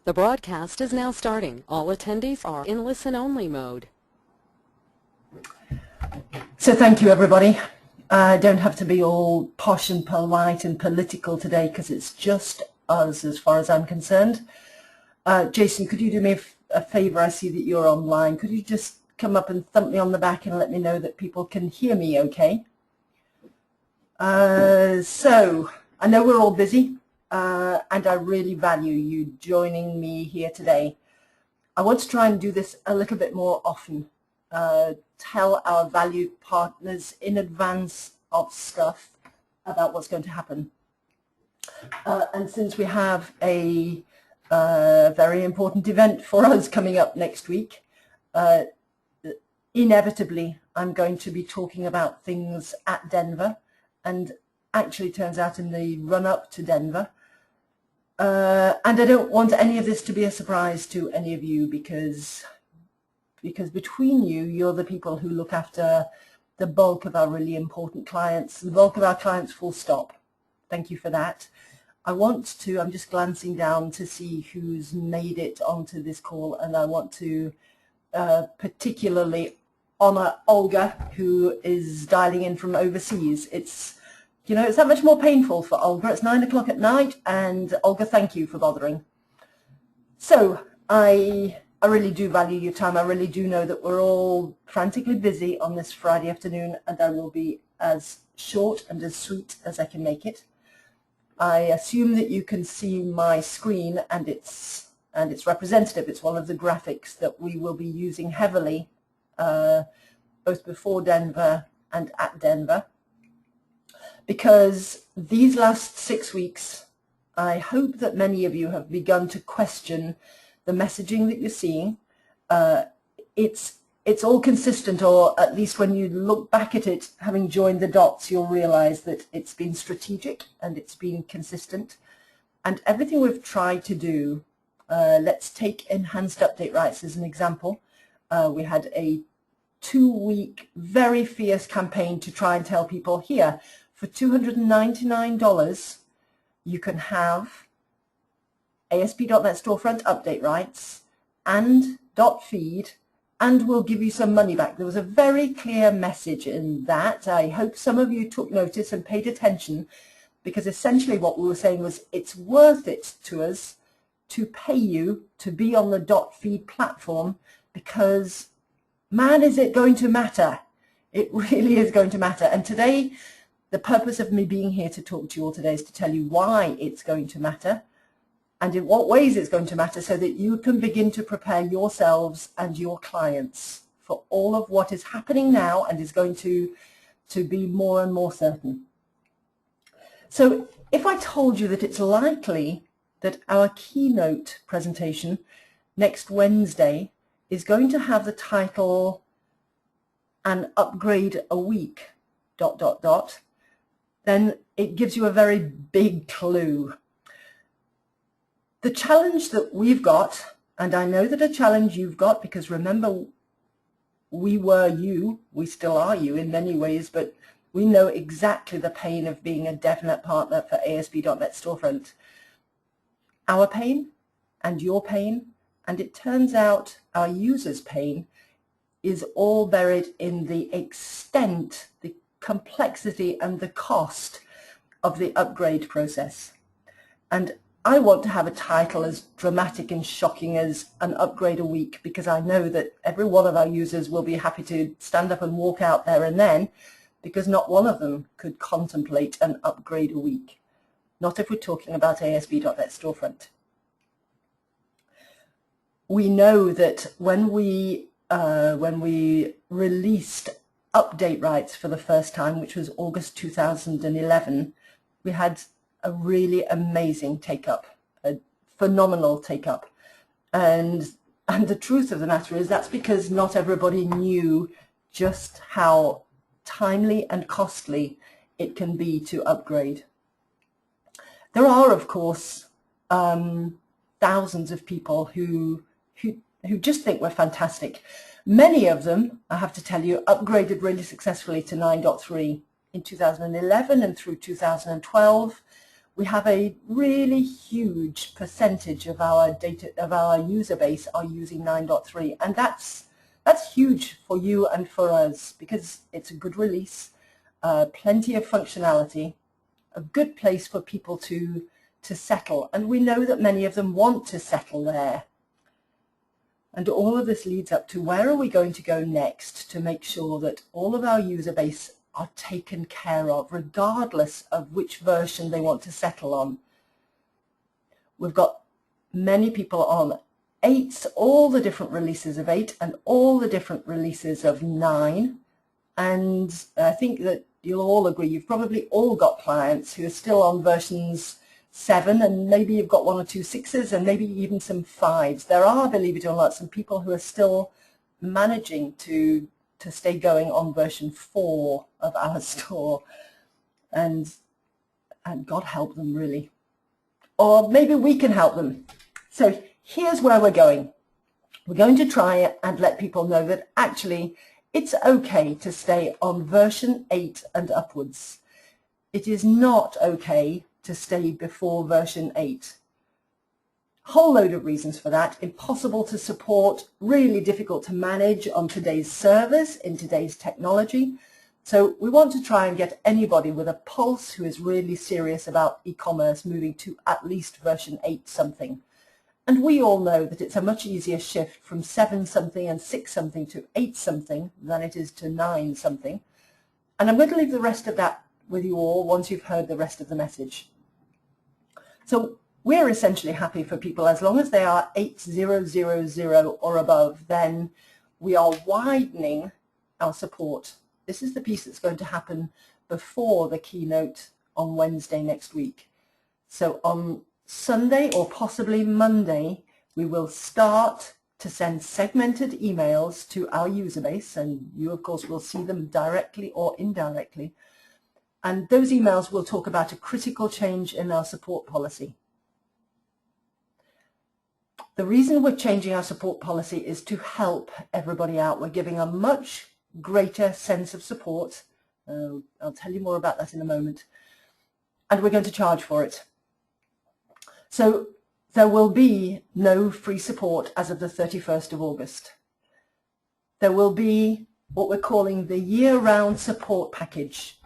The broadcast is now starting. All attendees are in listen-only mode. So thank you, everybody. I don't have to be all posh and polite and political today because it's just us as far as I'm concerned. Jason, could you do me a favor? I see that you're online. Could you just come up and thump me on the back and let me know that people can hear me okay? So I know we're all busy and I really value you joining me here today. I want to try and do this a little bit more often. Tell our valued partners in advance of stuff about what's going to happen. And since we have a very important event for us coming up next week, inevitably I'm going to be talking about things at Denver, and actually turns out in the run-up to Denver. And I don't want any of this to be a surprise to any of you because between you, you're the people who look after the bulk of our really important clients, the bulk of our clients, full stop. Thank you for that. I'm just glancing down to see who's made it onto this call, and I want to particularly honor Olga, who is dialing in from overseas. It's that much more painful for Olga. It's 9 o'clock at night, and Olga, thank you for bothering. So I really do value your time. I really do know that we're all frantically busy on this Friday afternoon, and I will be as short and as sweet as I can make it. I assume that you can see my screen, and it's representative. It's one of the graphics that we will be using heavily, both before Denver and at Denver, because these last 6 weeks, I hope that many of you have begun to question the messaging that you're seeing. It's all consistent, or at least when you look back at it, having joined the dots, you'll realize that it's been strategic and it's been consistent. And everything we've tried to do, let's take enhanced update rights as an example. We had a 2-week, very fierce campaign to try and tell people, here, for $299, you can have ASP.NET Storefront update rights and .feed, and we'll give you some money back. There was a very clear message in that. I hope some of you took notice and paid attention, because essentially what we were saying was it's worth it to us to pay you to be on the .feed platform, because man, is it going to matter. It really is going to matter. And today, the purpose of me being here to talk to you all today is to tell you why it's going to matter and in what ways it's going to matter, so that you can begin to prepare yourselves and your clients for all of what is happening now and is going to be more and more certain. So if I told you that it's likely that our keynote presentation next Wednesday is going to have the title "An Upgrade a Week ... then it gives you a very big clue. The challenge that we've got, and I know that a challenge you've got, because remember, we were you, we still are you in many ways, but we know exactly the pain of being a DevNet partner for ASP.NET Storefront. Our pain and your pain, and it turns out our users' pain, is all buried in the extent, the complexity and the cost of the upgrade process. And I want to have a title as dramatic and shocking as "An Upgrade a Week," because I know that every one of our users will be happy to stand up and walk out there and then, because not one of them could contemplate an upgrade a week. Not if we're talking about ASP.NET Storefront. We know that when we released update rights for the first time, which was August 2011, we had a really amazing take-up, a phenomenal take-up. And the truth of the matter is that's because not everybody knew just how timely and costly it can be to upgrade. There are, of course, thousands of people who just think we're fantastic. Many of them, I have to tell you, upgraded really successfully to 9.3 in 2011 and through 2012. we have a really huge percentage of our data, of our user base are using 9.3, and that's huge for you and for us because it's a good release, plenty of functionality, a good place for people to settle, and we know that many of them want to settle there. And all of this leads up to where are we going to go next to make sure that all of our user base are taken care of, regardless of which version they want to settle on. We've got many people on 8, all the different releases of 8 and all the different releases of 9. And I think that you'll all agree, you've probably all got clients who are still on versions 7, and maybe you've got 1 or 2 6s and maybe even some 5s. There are, believe it or not, some people who are still managing to stay going on version 4 of our store, and God help them, really. Or maybe we can help them. So here's where we're going. We're going to try and let people know that actually it's okay to stay on version 8 and upwards. It is not okay to stay before version 8. Whole load of reasons for that. Impossible to support, really difficult to manage on today's servers, in today's technology. So we want to try and get anybody with a pulse who is really serious about e-commerce moving to at least version 8 something. And we all know that it's a much easier shift from 7 something and 6 something to 8 something than it is to 9 something. And I'm going to leave the rest of that with you all once you've heard the rest of the message. So we're essentially happy for people as long as they are 8000 or above, then we are widening our support. This is the piece that's going to happen before the keynote on Wednesday next week. So on Sunday or possibly Monday, we will start to send segmented emails to our user base, and you of course will see them directly or indirectly. And those emails will talk about a critical change in our support policy. The reason we're changing our support policy is to help everybody out. We're giving a much greater sense of support. I'll tell you more about that in a moment. And we're going to charge for it. So there will be no free support as of the 31st of August. There will be what we're calling the year-round support package.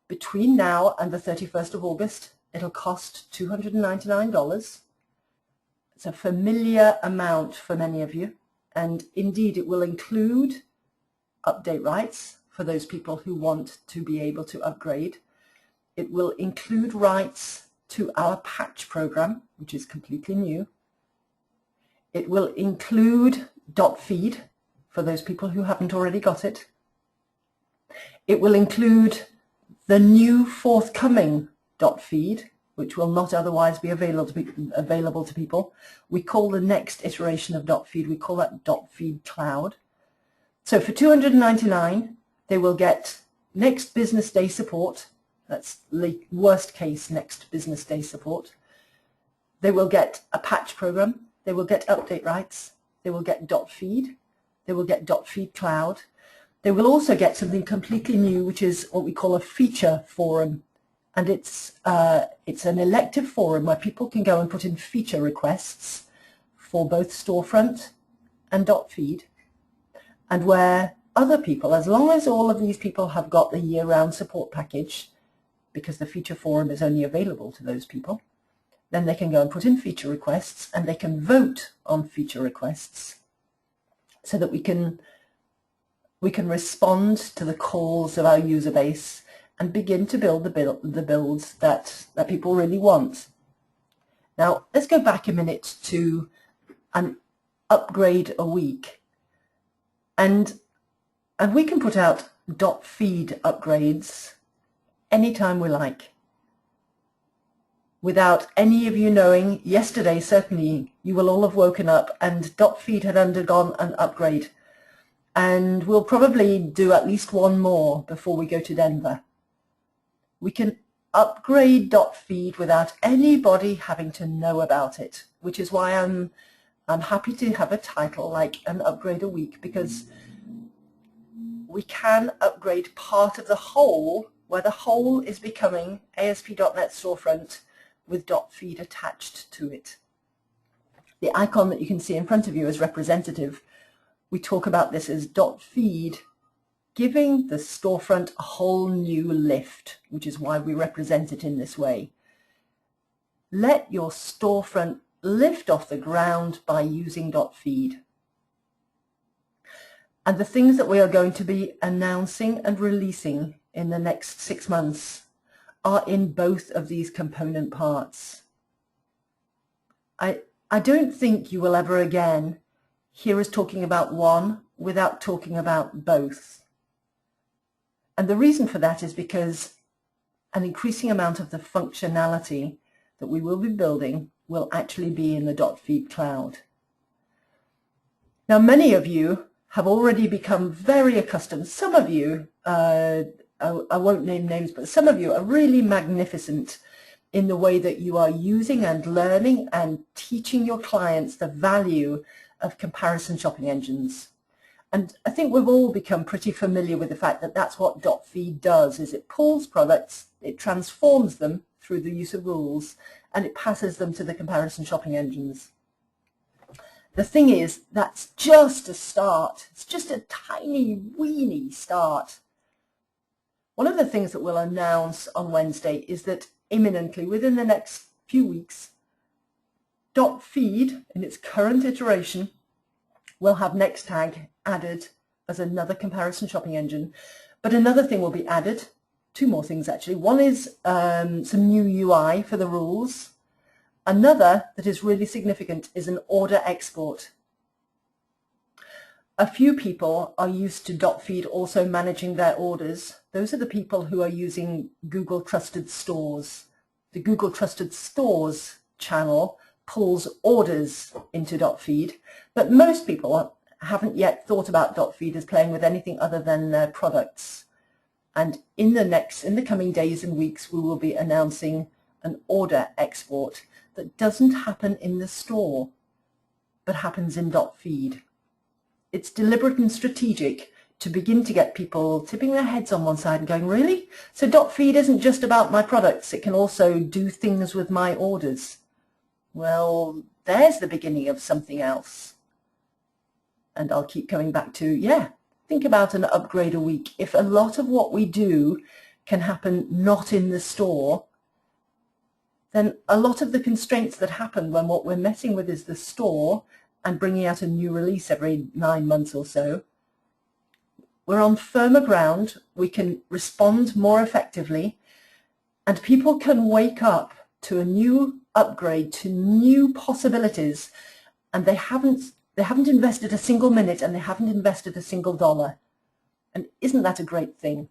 Between now and the 31st of August, it'll cost $299. It's a familiar amount for many of you, and indeed it will include update rights for those people who want to be able to upgrade. It will include rights to our patch program, which is completely new. It will include .feed for those people who haven't already got it. It will include the new forthcoming .feed, which will not otherwise be available to people. We call the next iteration of .feed, we call that .feed Cloud. So for $299, they will get next business day support. That's worst case next business day support. They will get a patch program. They will get update rights. They will get .feed. They will get .feed Cloud. They will also get something completely new, which is what we call a feature forum. And it's an elective forum where people can go and put in feature requests for both Storefront and .feed, and where other people, as long as all of these people have got the year-round support package, because the feature forum is only available to those people, then they can go and put in feature requests, and they can vote on feature requests so that we can respond to the calls of our user base and begin to build the builds that people really want. Now, let's go back a minute to an upgrade a week. And we can put out .feed upgrades anytime we like. Without any of you knowing, yesterday certainly you will all have woken up and .feed had undergone an upgrade. And we'll probably do at least one more before we go to Denver. We can upgrade .feed without anybody having to know about it, which is why I'm happy to have a title like an upgrade a week, because we can upgrade part of the whole where the whole is becoming ASP.NET Storefront with .feed attached to it. The icon that you can see in front of you is representative. We talk about this as .feed, giving the storefront a whole new lift, which is why we represent it in this way. Let your storefront lift off the ground by using .feed. And the things that we are going to be announcing and releasing in the next 6 months are in both of these component parts. I don't think you will ever again hear us talking about one without talking about both. And the reason for that is because an increasing amount of the functionality that we will be building will actually be in the .feed cloud. Now, many of you have already become very accustomed. Some of you, I won't name names, but some of you are really magnificent in the way that you are using and learning and teaching your clients the value of comparison shopping engines. And I think we've all become pretty familiar with the fact that that's what .feed does, is it pulls products, it transforms them through the use of rules, and it passes them to the comparison shopping engines. The thing is, that's just a start. It's just a tiny, weeny start. One of the things that we'll announce on Wednesday is that imminently, within the next few weeks, .feed, in its current iteration, will have NextTag added as another comparison shopping engine. But another thing will be added, two more things actually. One is some new UI for the rules. Another that is really significant is an order export. A few people are used to .feed also managing their orders. Those are the people who are using Google Trusted Stores. The Google Trusted Stores channel pulls orders into .feed, but most people haven't yet thought about .feed as playing with anything other than their products. And in the coming days and weeks, we will be announcing an order export that doesn't happen in the store, but happens in .feed. It's deliberate and strategic to begin to get people tipping their heads on one side and going, really? So .feed isn't just about my products, it can also do things with my orders. Well, there's the beginning of something else. And I'll keep coming back to, yeah, think about an upgrade a week. If a lot of what we do can happen not in the store, then a lot of the constraints that happen when what we're messing with is the store and bringing out a new release every 9 months or so, we're on firmer ground, we can respond more effectively, and people can wake up to a new upgrade, to new possibilities, and they haven't invested a single minute and they haven't invested a single dollar. And isn't that a great thing?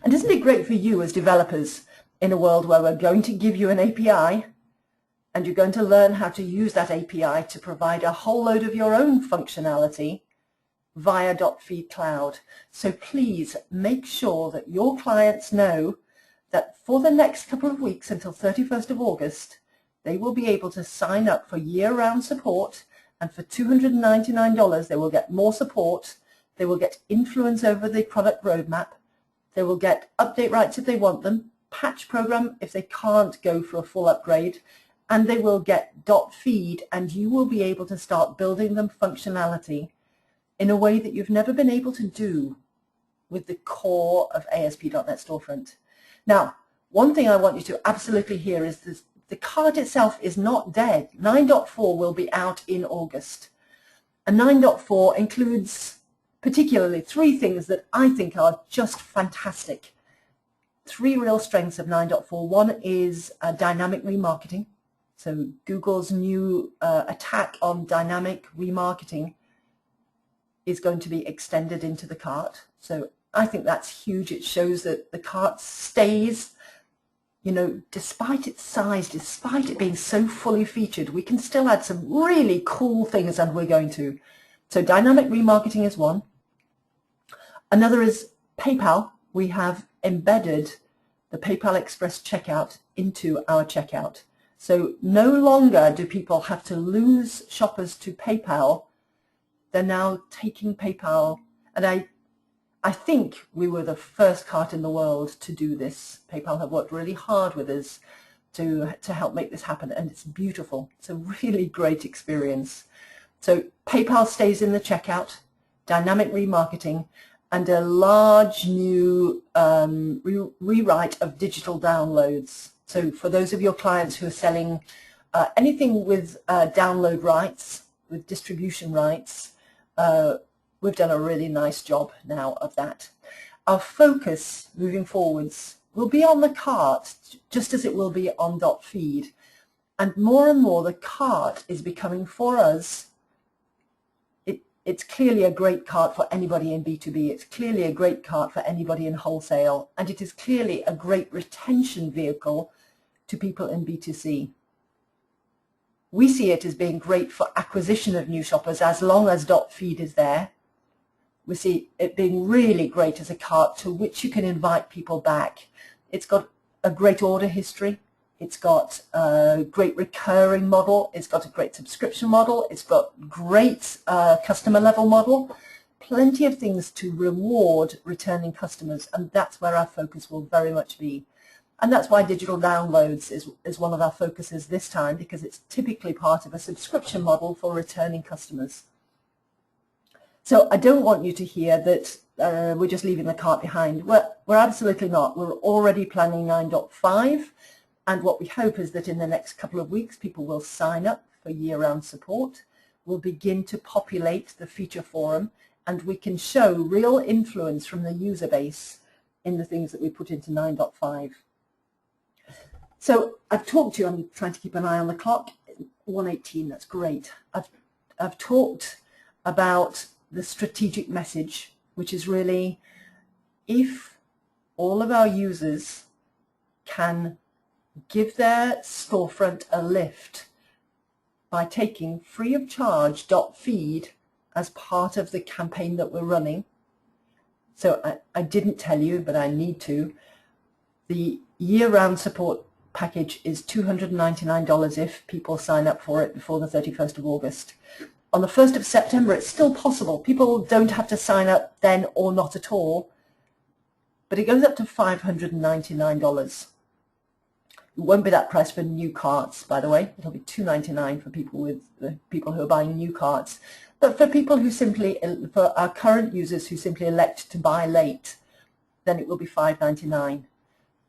And isn't it great for you as developers in a world where we're going to give you an API and you're going to learn how to use that API to provide a whole load of your own functionality via .feed Cloud. So please make sure that your clients know that for the next couple of weeks until 31st of August, they will be able to sign up for year-round support, and for $299 they will get more support, they will get influence over the product roadmap, they will get update rights if they want them, patch program if they can't go for a full upgrade, and they will get .feed, and you will be able to start building them functionality in a way that you've never been able to do with the core of ASP.NET Storefront. Now, one thing I want you to absolutely hear is this, the card itself is not dead. 9.4 will be out in August. And 9.4 includes particularly 3 things that I think are just fantastic. 3 real strengths of 9.4. One is dynamic remarketing. So Google's new attack on dynamic remarketing is going to be extended into the cart. So I think that's huge. It shows that the cart stays, you know, despite its size, despite it being so fully featured, we can still add some really cool things, and we're going to. So dynamic remarketing is one. Another is PayPal. We have embedded the PayPal Express checkout into our checkout. So no longer do people have to lose shoppers to PayPal. They're now taking PayPal, and I think we were the first cart in the world to do this. PayPal have worked really hard with us to help make this happen, and it's beautiful. It's a really great experience. So PayPal stays in the checkout, dynamic remarketing, and a large new rewrite of digital downloads. So for those of your clients who are selling anything with download rights, with distribution rights, we've done a really nice job now of that. Our focus moving forwards will be on the cart, just as it will be on .feed. And more the cart is becoming for us, it's clearly a great cart for anybody in B2B. It's clearly a great cart for anybody in wholesale. And it is clearly a great retention vehicle to people in B2C. We see it as being great for acquisition of new shoppers as long as .feed is there. We see it being really great as a cart to which you can invite people back. It's got a great order history. It's got a great recurring model. It's got a great subscription model. It's got great customer level model. Plenty of things to reward returning customers, and that's where our focus will very much be. And that's why digital downloads is one of our focuses this time, because it's typically part of a subscription model for returning customers. So I don't want you to hear that we're just leaving the cart behind. We're absolutely not. We're already planning 9.5. And what we hope is that in the next couple of weeks, people will sign up for year-round support. We'll begin to populate the feature forum, and we can show real influence from the user base in the things that we put into 9.5. So I've talked to you, I'm trying to keep an eye on the clock, 1:18, that's great. I've talked about the strategic message, which is really, if all of our users can give their storefront a lift by taking free of charge .feed as part of the campaign that we're running. So I didn't tell you, but I need to. The year-round support package is $299 if people sign up for it before the 31st of August. On the 1st of September, it's still possible. People don't have to sign up then or not at all, but it goes up to $599. It won't be that price for new carts, by the way. It'll be $299 for people who are buying new carts. But for people who for our current users who simply elect to buy late, then it will be $599.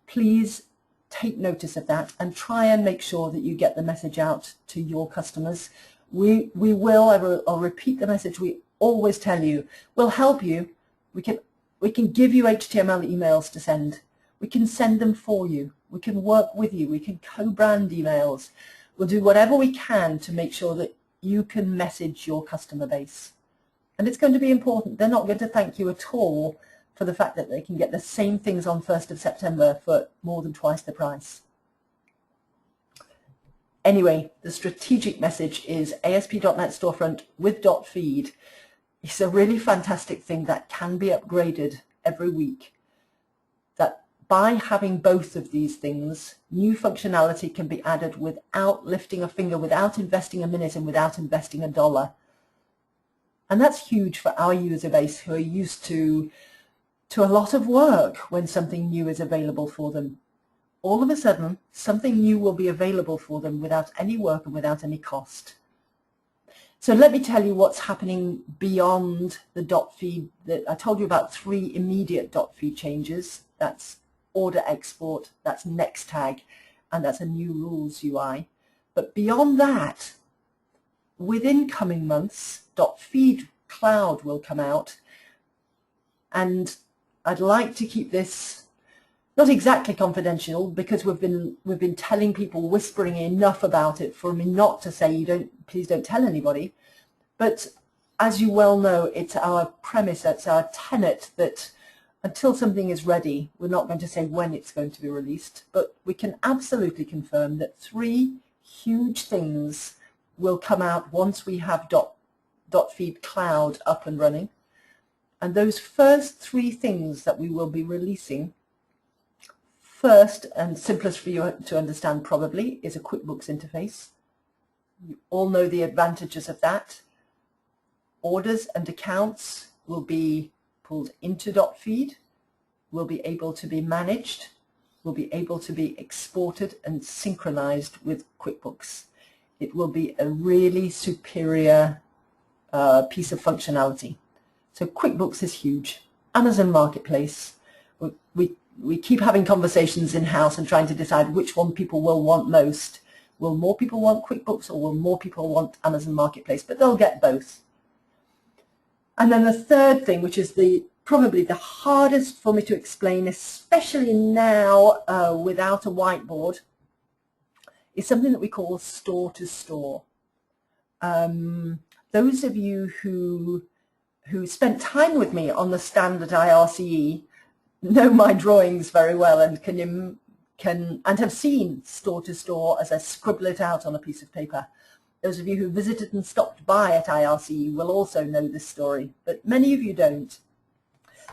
Please take notice of that and try and make sure that you get the message out to your customers. I'll repeat the message we always tell you. We'll help you. We can give you HTML emails to send. We can send them for you. We can work with you. We can co-brand emails. We'll do whatever we can to make sure that you can message your customer base. And it's going to be important. They're not going to thank you at all for the fact that they can get the same things on 1st of September for more than twice the price. Anyway, the strategic message is ASP.NET Storefront with .feed. It's a really fantastic thing that can be upgraded every week. That by having both of these things, new functionality can be added without lifting a finger, without investing a minute, and without investing $1. And that's huge for our user base who are used to a lot of work when something new is available for them. All of a sudden, something new will be available for them without any work and without any cost. So let me tell you what's happening beyond the .feed. I told you about 3 immediate .feed changes. That's order export, that's next tag, and that's a new rules UI. But beyond that, within coming months, .feed Cloud will come out, and I'd like to keep this not exactly confidential, because we've been telling people, whispering enough about it for me not to say please don't tell anybody. But as you well know, it's our premise, it's our tenet that until something is ready, we're not going to say when it's going to be released, but we can absolutely confirm that 3 huge things will come out once we have .feed Cloud up and running. And those first 3 things that we will be releasing, first and simplest for you to understand probably, is a QuickBooks interface. You all know the advantages of that. Orders and accounts will be pulled into .feed, will be able to be managed, will be able to be exported and synchronized with QuickBooks. It will be a really superior piece of functionality. So QuickBooks is huge. Amazon Marketplace, we keep having conversations in-house and trying to decide which one people will want most. Will more people want QuickBooks or will more people want Amazon Marketplace? But they'll get both. And then the third thing, which is probably the hardest for me to explain, especially now without a whiteboard, is something that we call store-to-store. Those of you who spent time with me on the stand at IRCE know my drawings very well and can have seen store-to-store as I scribble it out on a piece of paper. Those of you who visited and stopped by at IRCE will also know this story, but many of you don't.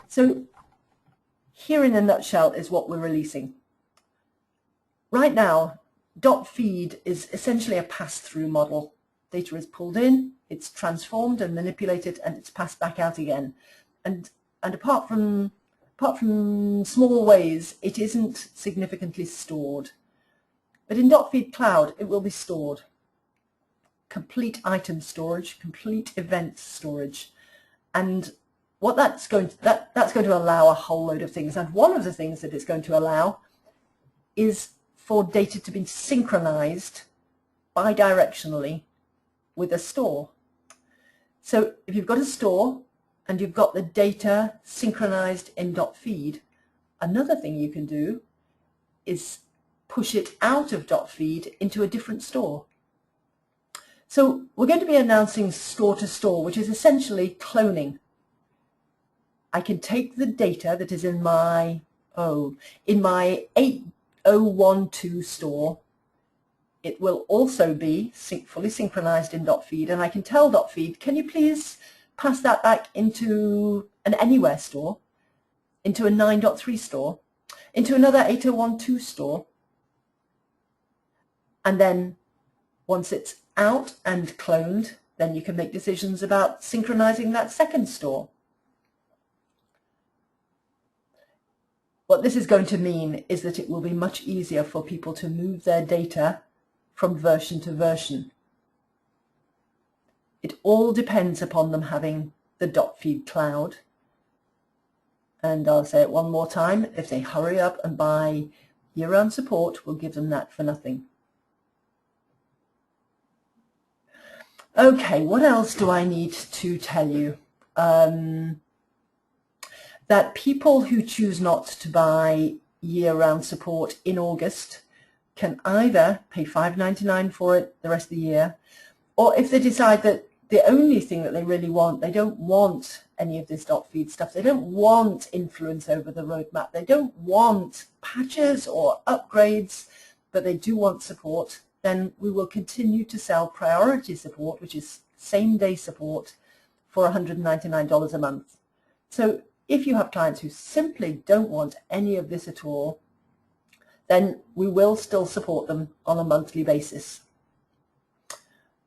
So here in a nutshell is what we're releasing. Right now, .feed is essentially a pass-through model. Data is pulled in, it's transformed and manipulated, and it's passed back out again. And apart from small ways, it isn't significantly stored. But in .feed Cloud, it will be stored. Complete item storage, complete event storage. And what that's going to allow a whole load of things. And one of the things that it's going to allow is for data to be synchronized bidirectionally with a store. So if you've got a store and you've got the data synchronized in .feed, another thing you can do is push it out of .feed into a different store. So we're going to be announcing store-to-store, which is essentially cloning. I can take the data that is in my 8012 store. It will also be fully synchronized in .feed, and I can tell .feed, can you please pass that back into an Anywhere store, into a 9.3 store, into another 8012 store, and then once it's out and cloned, then you can make decisions about synchronizing that second store. What this is going to mean is that it will be much easier for people to move their data from version to version. It all depends upon them having the .feed cloud. And I'll say it one more time, if they hurry up and buy year-round support, we'll give them that for nothing. Okay, what else do I need to tell you? That people who choose not to buy year-round support in August can either pay $5.99 for it the rest of the year, or if they decide that the only thing that they really want, they don't want any of this .feed stuff, they don't want influence over the roadmap, they don't want patches or upgrades, but they do want support, then we will continue to sell priority support, which is same-day support, for $199 a month. So if you have clients who simply don't want any of this at all, then we will still support them on a monthly basis.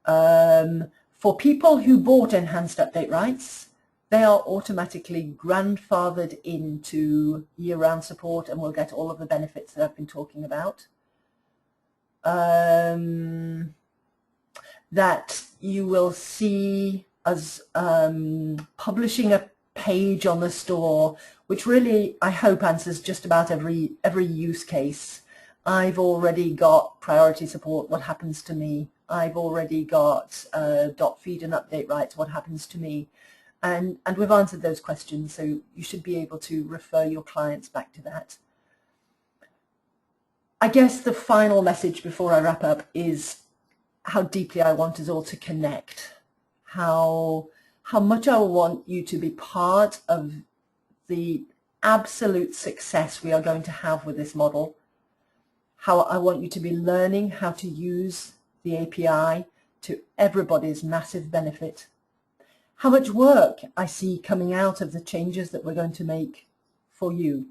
For people who bought enhanced update rights, they are automatically grandfathered into year-round support and will get all of the benefits that I've been talking about. That you will see us publishing a page on the store, which really I hope answers just about every use case. I've already got priority support, what happens to me? I've already got .feed and update rights, what happens to me? And we've answered those questions, so you should be able to refer your clients back to that. I guess the final message before I wrap up is how deeply I want us all to connect, how much I want you to be part of the absolute success we are going to have with this model, how I want you to be learning how to use the API to everybody's massive benefit, how much work I see coming out of the changes that we're going to make for you.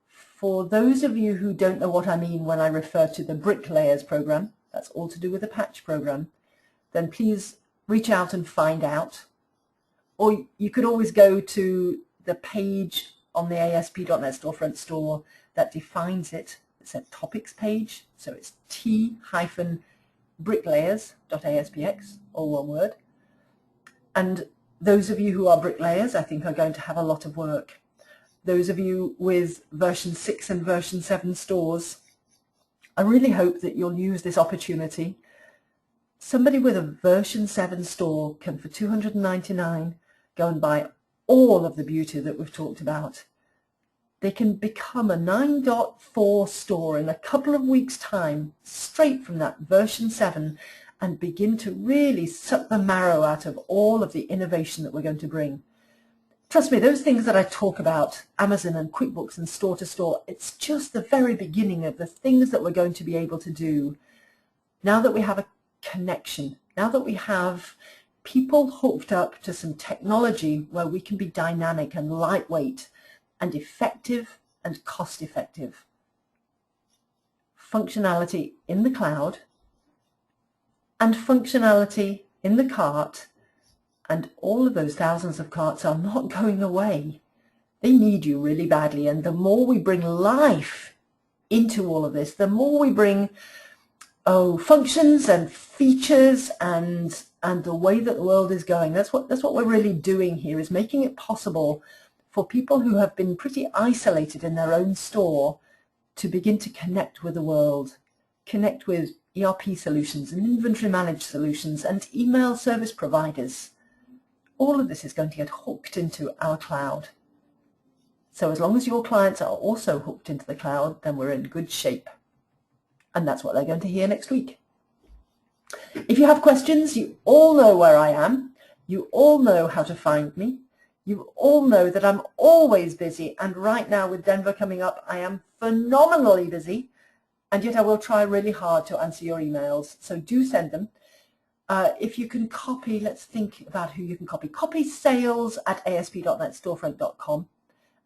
For those of you who don't know what I mean when I refer to the Bricklayers program, that's all to do with the patch program, then please reach out and find out. Or you could always go to the page on the ASP.NET Storefront store that defines it. It's a topics page, so it's t-bricklayers.aspx, all one word. And those of you who are bricklayers, I think, are going to have a lot of work. Those of you with version 6 and version 7 stores, I really hope that you'll use this opportunity. Somebody with a version 7 store can, for $299, go and buy all of the beauty that we've talked about. They can become a 9.4 store in a couple of weeks' time, straight from that version 7, and begin to really suck the marrow out of all of the innovation that we're going to bring. Trust me, those things that I talk about, Amazon and QuickBooks and store to store, it's just the very beginning of the things that we're going to be able to do now that we have a connection, now that we have people hooked up to some technology where we can be dynamic and lightweight and effective and cost effective. Functionality in the cloud and functionality in the cart, and all of those thousands of carts are not going away. They need you really badly, and the more we bring life into all of this, the more we bring functions and features and the way that the world is going. That's what we're really doing here, is making it possible for people who have been pretty isolated in their own store to begin to connect with the world, connect with ERP solutions and inventory managed solutions and email service providers. All of this is going to get hooked into our cloud. So as long as your clients are also hooked into the cloud, then we're in good shape. And that's what they're going to hear next week. If you have questions, you all know where I am. You all know how to find me. You all know that I'm always busy. And right now with Denver coming up, I am phenomenally busy. And yet I will try really hard to answer your emails. So do send them. If you can copy, let's think about who you can copy. Copy sales@asp.netstorefront.com.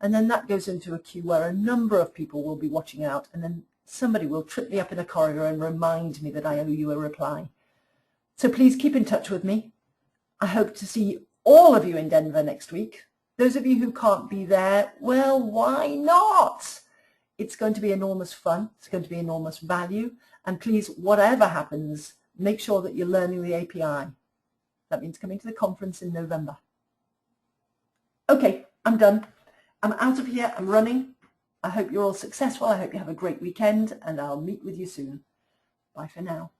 And then that goes into a queue where a number of people will be watching out. And then somebody will trip me up in a corridor and remind me that I owe you a reply. So please keep in touch with me. I hope to see all of you in Denver next week. Those of you who can't be there, well, why not? It's going to be enormous fun. It's going to be enormous value. And please, whatever happens, make sure that you're learning the API. That means coming to the conference in November. Okay, I'm done. I'm out of here. I'm running. I hope you're all successful. I hope you have a great weekend, and I'll meet with you soon. Bye for now.